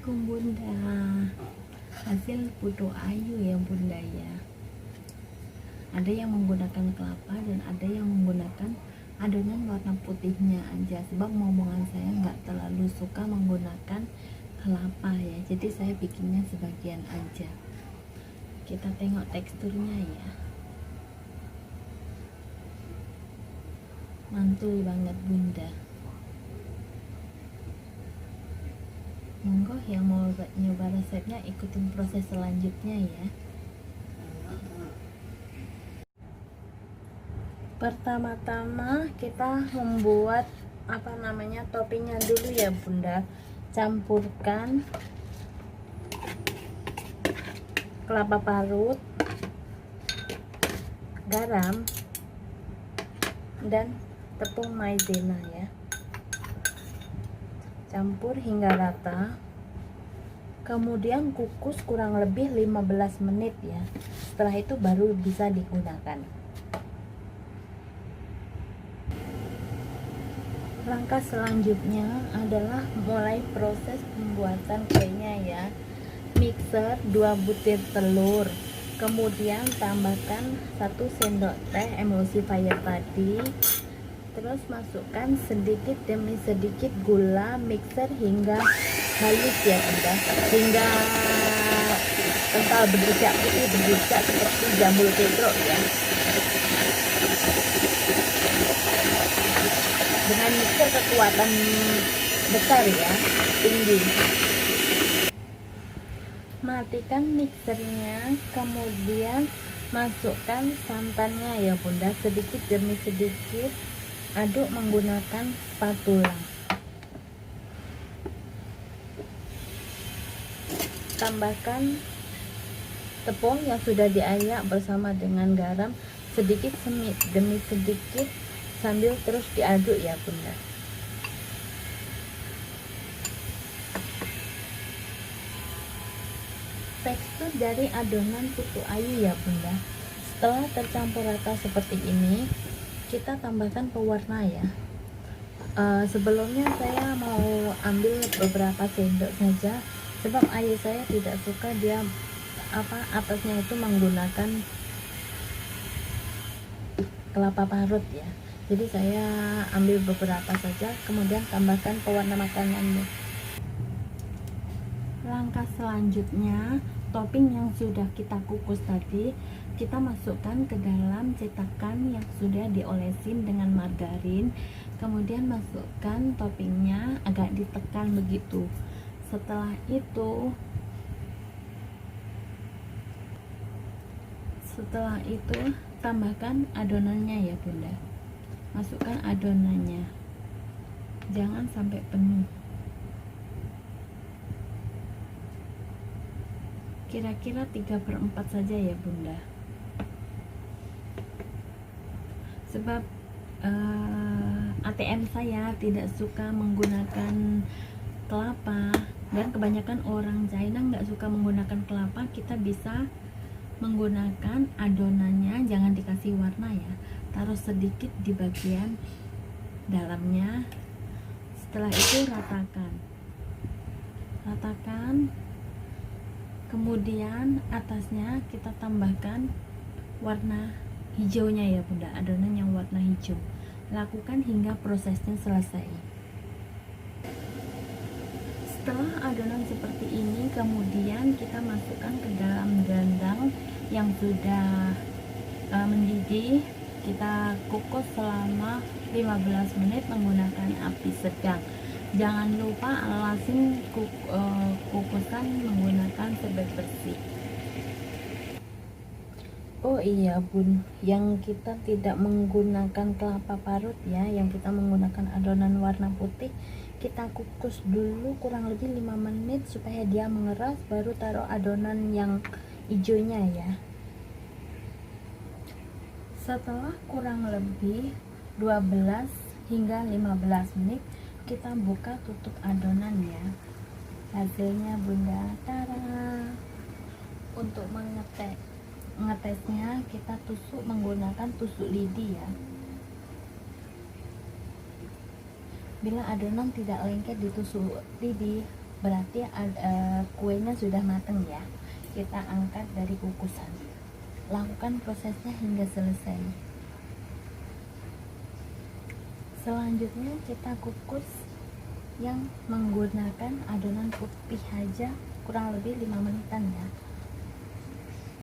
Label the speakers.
Speaker 1: Assalamualaikum Bunda. Hasil putu ayu ya Bunda ya. Ada yang menggunakan kelapa dan ada yang menggunakan adonan warna putihnya aja. Sebab momongan saya nggak terlalu suka menggunakan kelapa ya. Jadi saya bikinnya sebagian aja. Kita tengok teksturnya ya. Mantul banget Bunda. Monggo yang mau nyoba resepnya ikutin proses selanjutnya ya. Pertama-tama kita membuat toppingnya dulu ya Bunda. Campurkan kelapa parut, garam, dan tepung maizena ya. Campur hingga rata, kemudian kukus kurang lebih 15 menit ya. Setelah itu baru bisa digunakan. Langkah selanjutnya adalah mulai proses pembuatan kuenya ya. Mixer 2 butir telur, kemudian tambahkan 1 sendok teh emulsifier tadi, terus masukkan sedikit demi sedikit gula, mixer hingga halus ya Bunda, hingga kental berjejak putih berjejak seperti jambul petruk ya. Dengan mixer kekuatan besar ya, tinggi. Matikan mixernya, kemudian masukkan santannya ya Bunda, sedikit demi sedikit. Aduk menggunakan spatula. Tambahkan tepung yang sudah diayak bersama dengan garam sedikit demi sedikit sambil terus diaduk ya Bunda. Tekstur dari adonan putu ayu ya Bunda. Setelah tercampur rata seperti ini, kita tambahkan pewarna ya. Sebelumnya saya mau ambil beberapa sendok saja, sebab ayah saya tidak suka dia atasnya itu menggunakan kelapa parut ya. Jadi saya ambil beberapa saja, kemudian tambahkan pewarna makanannya. Langkah selanjutnya, topping yang sudah kita kukus tadi kita masukkan ke dalam cetakan yang sudah diolesin dengan margarin, kemudian masukkan toppingnya, agak ditekan begitu. Setelah itu tambahkan adonannya ya Bunda. Masukkan adonannya, jangan sampai penuh. Kira-kira 3/4 saja ya Bunda. Sebab ATM saya tidak suka menggunakan kelapa, dan kebanyakan orang China nggak suka menggunakan kelapa. Kita bisa menggunakan adonannya, jangan dikasih warna ya, taruh sedikit di bagian dalamnya. Setelah itu ratakan, kemudian atasnya kita tambahkan warna hijaunya ya Bunda, adonan yang warna hijau. Lakukan hingga prosesnya selesai. Setelah adonan seperti ini, kemudian kita masukkan ke dalam dandang yang sudah mendidih. Kita kukus selama 15 menit menggunakan api sedang. Jangan lupa alasin kukusan menggunakan sebat bersih. Oh iya Bun, yang kita tidak menggunakan kelapa parut ya, yang kita menggunakan adonan warna putih, kita kukus dulu kurang lebih 5 menit supaya dia mengeras, baru taruh adonan yang hijaunya ya. Setelah kurang lebih 12 hingga 15 menit, kita buka tutup adonan ya. Hasilnya Bunda, tara. Untuk ngetesnya kita tusuk menggunakan tusuk lidi ya. Bila adonan tidak lengket ditusuk lidi, berarti kuenya sudah matang ya. Kita angkat dari kukusan, lakukan prosesnya hingga selesai. Selanjutnya kita kukus yang menggunakan adonan putih aja kurang lebih 5 menitan ya.